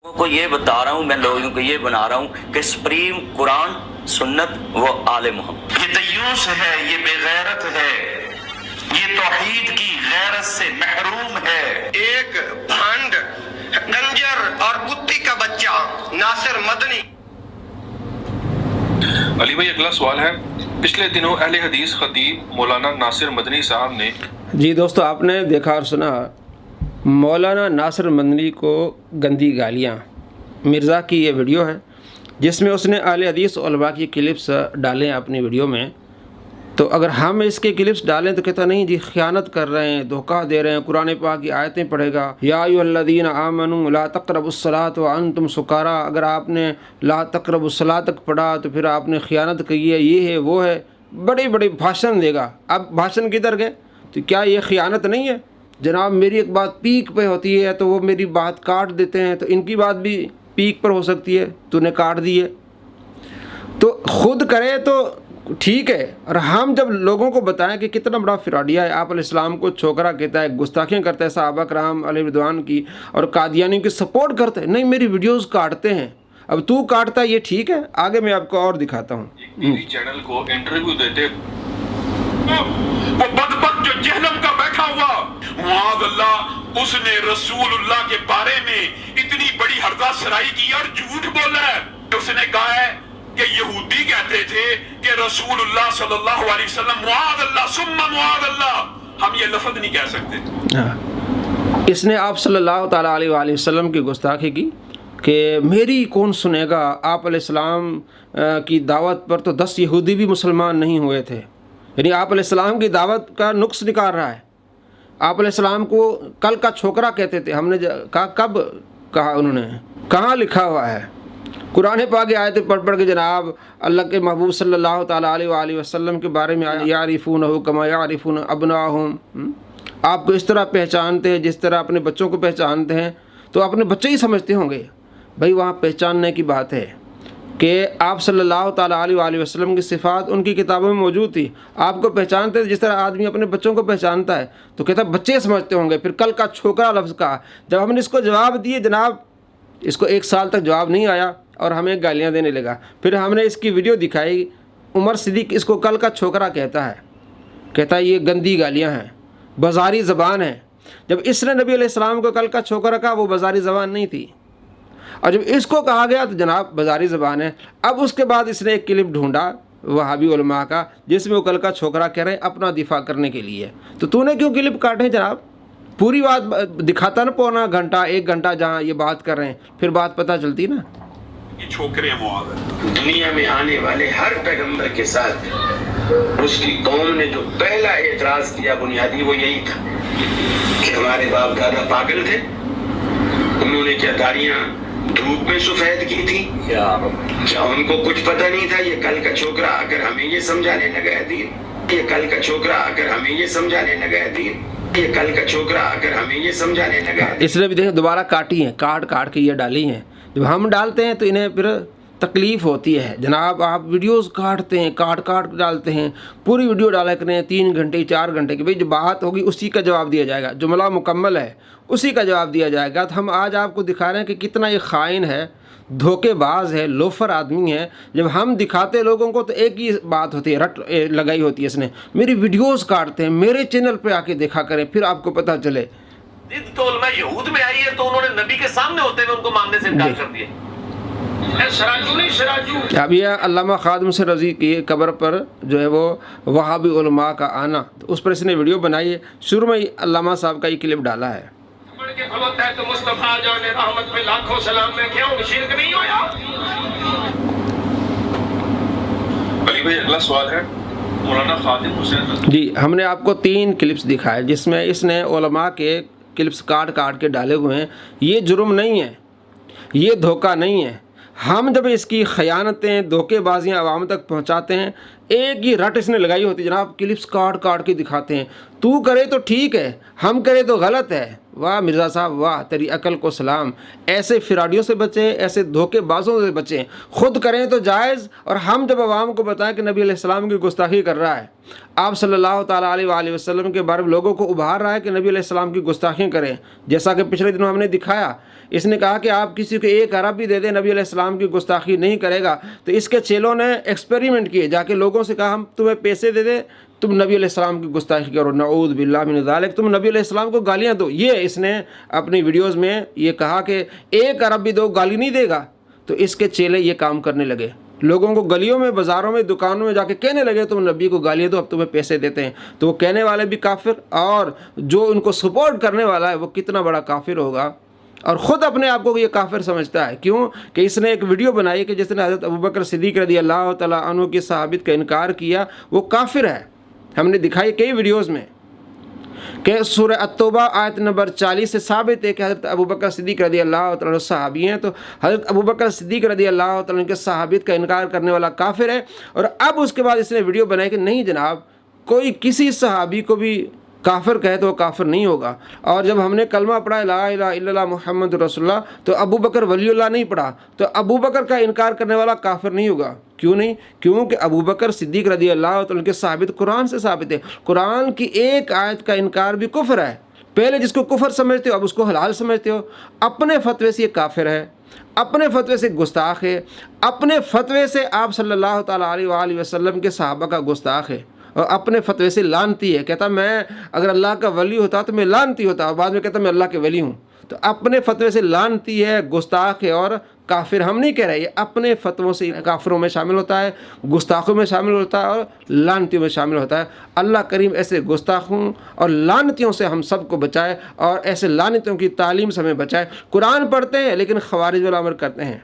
کو یہ بتا رہا ہوں، میں لوگوں کو یہ بنا رہا ہوں کہ سپریم قرآن سنت و آل محمد۔ یہ دیوس ہے، یہ بے غیرت ہے، یہ توحید کی غیرت سے محروم ہے۔ ایک بھانڈ گنجر اور کتی کا بچہ ناصر مدنی۔ علی بھائی اگلا سوال ہے، پچھلے دنوں اہل حدیث خطیب مولانا ناصر مدنی صاحب نے جی دوستو، آپ نے دیکھا اور سنا مولانا ناصر مدنی کو گندی گالیاں، مرزا کی یہ ویڈیو ہے جس میں اس نے اہل حدیث علماء کی کلپس ڈالیں اپنی ویڈیو میں۔ تو اگر ہم اس کے کلپس ڈالیں تو کہتا نہیں جی خیانت کر رہے ہیں، دھوکہ دے رہے ہیں، قرآن پاک کی آیتیں پڑھے گا، یا ایھا الذین آمنوا لا تقربوا الصلاۃ وانتم سکارا، اگر آپ نے لا تقربوا الصلاۃ تک پڑھا تو پھر آپ نے خیانت کی ہے، یہ ہے وہ ہے، بڑے بڑے بھاشن دے گا۔ اب بھاشن کدھر گئے؟ تو کیا یہ خیانت نہیں ہے؟ جناب میری ایک بات پیک پہ ہوتی ہے تو وہ میری بات کاٹ دیتے ہیں، تو ان کی بات بھی پیک پر ہو سکتی ہے، تو نے کاٹ دی ہے۔ تو خود کرے تو ٹھیک ہے، اور ہم جب لوگوں کو بتائیں کہ کتنا بڑا فراڈیا ہے، آپ علیہ السلام کو چھوکرا کہتا ہے، گستاخیاں کرتا ہے صحابہ کرام علیہ رضوان کی اور قادیانی کی سپورٹ کرتا ہے، نہیں میری ویڈیوز کاٹتے ہیں، اب تو کاٹتا ہے یہ ٹھیک ہے؟ آگے میں آپ کو اور دکھاتا ہوں۔ ٹی وی چینل کو انٹرویو دیتے وہ بدبخت جو جہنم کا بیٹھا ہوا، معاذ اللہ، اس نے رسول اللہ کے بارے میں اتنی بڑی ہردہ سرائی کی اور جھوٹ بولا ہے۔ اس نے کہا ہے کہ یہودی کہتے تھے کہ رسول اللہ صلی اللہ علیہ وسلم معاذ اللہ ثم معاذ اللہ، ہم یہ لفظ نہیں کہہ سکتے۔ اس نے آپ صلی اللہ تعالیٰ علیہ وآلہ وسلم کی گستاخی کی کہ میری کون سنے گا۔ آپ علیہ السلام کی دعوت پر تو 10 یہودی بھی مسلمان نہیں ہوئے تھے، یعنی آپ علیہ السلام کی دعوت کا نقص نکال رہا ہے۔ آپ علیہ السلام کو کل کا چھوکرا کہتے تھے، ہم نے کہا کب کہا؟ انہوں نے کہاں لکھا ہوا ہے؟ قرآن پاک کی آیتیں پڑھ پڑھ کے جناب اللہ کے محبوب صلی اللہ تعالیٰ علیہ وآلہ وسلم کے بارے میں یعرفونہ کما یعرفون ابناءہم، آپ کو اس طرح پہچانتے ہیں جس طرح اپنے بچوں کو پہچانتے ہیں، تو اپنے بچے ہی سمجھتے ہوں گے۔ بھائی وہاں پہچاننے کی بات ہے کہ آپ صلی اللہ تعالیٰ علیہ وآلہ وسلم کی صفات ان کی کتابوں میں موجود تھی، آپ کو پہچانتے جس طرح آدمی اپنے بچوں کو پہچانتا ہے، تو کہتا بچے سمجھتے ہوں گے۔ پھر کل کا چھوکرا لفظ کہا، جب ہم نے اس کو جواب دیے جناب اس کو 1 سال تک جواب نہیں آیا اور ہمیں گالیاں دینے لگا۔ پھر ہم نے اس کی ویڈیو دکھائی، عمر صدیق اس کو کل کا چھوکرا کہتا ہے یہ گندی گالیاں ہیں، بازاری زبان ہے۔ جب اس نے نبی علیہ السلام کو کل کا چھوکرا کہا وہ بازاری زبان نہیں تھی، اور جب اس کو کہا گیا تو جناب بازاری زبان ہے۔ اب اس کے بعد اس نے ایک کلپ ڈھونڈا وہابی علماء کا جس میں وہ کل کا چھوکرا کہہ رہے ہیں اپنا دفاع کرنے کے لیے، تو نے کیوں کلپ کاٹے جناب؟ پوری بات دکھاتا نا، پونا گھنٹہ 1 گھنٹہ جہاں یہ بات کر رہے ہیں، پھر بات پتہ چلتی نا۔ یہ چھوکرے معاذ اللہ۔ دنیا میں آنے والے ہر پیغمبر کے ساتھ اس کی قوم نے جو پہلا اعتراض کیا بنیادی وہ یہی تھا کہ ہمارے باپ دادا پاگل تھے، انہوں نے کیا داڑیاں دھوپ میں سفید کی تھی، کیا ان کو کچھ پتہ نہیں تھا؟ یہ کل کا چھوکرا آ کر ہمیں یہ سمجھانے لگا ہے دین، یہ کل کا چھوکرا آ کر ہمیں یہ سمجھانے لگا ہے دین، یہ کل کا چھوکرا آ کر ہمیں یہ سمجھانے لگا ہے۔ اس نے بھی دیکھیں دوبارہ کاٹی ہیں، کاٹ کے یہ ڈالی ہیں۔ جب ہم ڈالتے ہیں تو انہیں پھر تکلیف ہوتی ہے جناب، آپ ویڈیوز کاٹتے ہیں، کاٹ ڈالتے ہیں، پوری ویڈیو ڈالا کریں 3 گھنٹے 4 گھنٹے کی، بھئی جو بات ہوگی اسی کا جواب دیا جائے گا، جملہ مکمل ہے اسی کا جواب دیا جائے گا۔ تو ہم آج آپ کو دکھا رہے ہیں کہ کتنا یہ خائن ہے، دھوکے باز ہے، لوفر آدمی ہے۔ جب ہم دکھاتے لوگوں کو تو ایک ہی بات ہوتی ہے، رٹ لگائی ہوتی ہے اس نے، میری ویڈیوز کاٹتے ہیں، میرے چینل پہ آ کے دیکھا کریں پھر آپ کو پتہ چلے۔ ضد تو علماء یہود میں آئی ہے تو انہوں نے نبی کے سامنے ہوتے ہوئے ان کو ماننے سے انکار کر دیا۔ اب یہ علامہ خادم سے رضی کی قبر پر جو ہے وہ وہابی علماء کا آنا، تو اس پر اس نے ویڈیو بنائی ہے، شروع میں علامہ صاحب کا یہ کلپ ڈالا ہے۔ علی بھائی اگلا سوال ہے، مولانا خادم حسین جی ہم نے آپ کو 3 کلپس دکھائے جس میں اس نے علماء کے کلپس کاٹ کے ڈالے ہوئے ہیں۔ یہ جرم نہیں ہے، یہ دھوکہ نہیں ہے۔ ہم جب اس کی خیانتیں دھوکے بازیاں عوام تک پہنچاتے ہیں، ایک ہی رٹ اس نے لگائی ہوتی ہے جناب، کلپس کاٹ کاٹ کے دکھاتے ہیں، تو کرے تو ٹھیک ہے، ہم کرے تو غلط ہے۔ واہ مرزا صاحب واہ، تیری عقل کو سلام۔ ایسے فراڈیوں سے بچیں، ایسے دھوکے بازوں سے بچیں، خود کریں تو جائز، اور ہم جب عوام کو بتائیں کہ نبی علیہ السلام کی گستاخی کر رہا ہے، آپ صلی اللہ تعالیٰ علیہ وآلہ وسلم کے بارے میں لوگوں کو ابھار رہا ہے کہ نبی علیہ السلام کی گستاخیاں کریں، جیسا کہ پچھلے دنوں ہم نے دکھایا، اس نے کہا کہ آپ کسی کو 1 ارب بھی دے دیں نبی علیہ السلام کی گستاخی نہیں کرے گا، تو اس کے چیلوں نے ایکسپیریمنٹ کیے، جا کے لوگوں سے کہا ہم تمہیں پیسے دے دیں، تم نبی علیہ السلام کی گستاخی کرو، نعوذ باللہ من ذالک، تم نبی علیہ السلام کو گالیاں دو۔ یہ اس نے اپنی ویڈیوز میں یہ کہا کہ 1 ارب بھی دو گالی نہیں دے گا، تو اس کے چیلے یہ کام کرنے لگے، لوگوں کو گلیوں میں، بازاروں میں، دکانوں میں جا کے کہنے لگے تم نبی کو گالیاں دو، اب تمہیں پیسے دیتے ہیں۔ تو وہ کہنے والے بھی کافر، اور جو ان کو سپورٹ کرنے والا ہے وہ کتنا بڑا کافر ہوگا، اور خود اپنے آپ کو یہ کافر سمجھتا ہے۔ کیوں کہ اس نے ایک ویڈیو بنائی کہ جس نے حضرت ابوبکر صدیق رضی اللہ تعالیٰ عنہ کی صحابت کا انکار کیا، وہ کافر ہے۔ ہم نے دکھائی کئی ویڈیوز میں کہ سورہ التوبہ آیت نمبر 40 سے ثابت ہے کہ حضرت ابوبکر صدیق رضی اللہ تعالیٰ عنہ صحابی ہیں، تو حضرت ابوبکر صدیق رضی اللہ تعالیٰ عنہ کے صحابت کا انکار کرنے والا کافر ہے۔ اور اب اس کے بعد اس نے ویڈیو بنائی کہ نہیں جناب، کوئی کسی صحابی کو بھی کافر کہے تو وہ کافر نہیں ہوگا، اور جب ہم نے کلمہ پڑھا لا الہ الا اللہ محمد رسول اللہ، تو ابوبکر ولی اللہ نہیں پڑھا، تو ابوبکر کا انکار کرنے والا کافر نہیں ہوگا۔ کیوں نہیں؟ کیونکہ ابوبکر صدیق رضی اللہ تعالیٰ کے ثابت قرآن سے ثابت ہے، قرآن کی ایک آیت کا انکار بھی کفر ہے۔ پہلے جس کو کفر سمجھتے ہو اب اس کو حلال سمجھتے ہو، اپنے فتوے سے یہ کافر ہے، اپنے فتوے سے گستاخ ہے، اپنے فتوے سے آپ صلی اللہ تعالیٰ علیہ وآلہ وسلم کے صحابہ کا گستاخ ہے، اور اپنے فتوے سے لعنتی ہے، کہتا میں اگر اللہ کا ولی ہوتا تو میں لعنتی ہوتا، اور بعد میں کہتا میں اللہ کے ولی ہوں۔ تو اپنے فتوے سے لعنتی ہے، گستاخ ہے، اور کافر ہم نہیں کہہ رہے، یہ اپنے فتووں سے کافروں میں شامل ہوتا ہے، گستاخوں میں شامل ہوتا ہے، اور لعنتیوں میں شامل ہوتا ہے۔ اللہ کریم ایسے گستاخوں اور لعنتیوں سے ہم سب کو بچائے، اور ایسے لعنتیوں کی تعلیم سے ہمیں بچائے۔ قرآن پڑھتے ہیں لیکن خوارج والا عمل کرتے ہیں،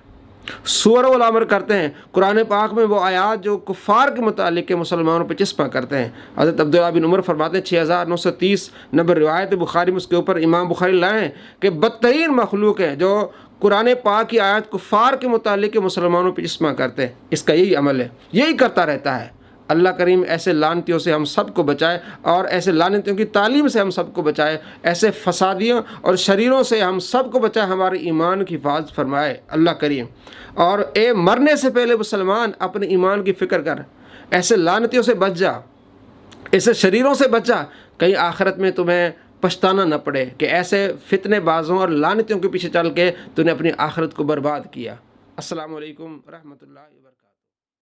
سور والا عمل کرتے ہیں، قرآن پاک میں وہ آیات جو کفار کے متعلق کے مسلمانوں پہ چسپاں کرتے ہیں۔ حضرت عبداللہ بن عمر فرماتے ہیں 6930 نمبر روایت بخاری میں، اس کے اوپر امام بخاری لائے ہیں کہ بدترین مخلوق ہے جو قرآن پاک کی آیات کفار کے متعلق کے مسلمانوں پہ چسپاں کرتے ہیں، اس کا یہی عمل ہے، یہی کرتا رہتا ہے۔ اللہ کریم ایسے لعنتیوں سے ہم سب کو بچائے، اور ایسے لعنتیوں کی تعلیم سے ہم سب کو بچائے، ایسے فسادیوں اور شریروں سے ہم سب کو بچائے، ہمارے ایمان کی حفاظت فرمائے اللہ کریم۔ اور اے مرنے سے پہلے مسلمان اپنے ایمان کی فکر کر، ایسے لعنتیوں سے بچ جا، ایسے شریروں سے بچ جا، کہیں آخرت میں تمہیں پچھتانا نہ پڑے کہ ایسے فتنے بازوں اور لعنتیوں کے پیچھے چل کے تو نے اپنی آخرت کو برباد کیا۔ السلام علیکم ورحمۃ اللہ وبرکاتہ۔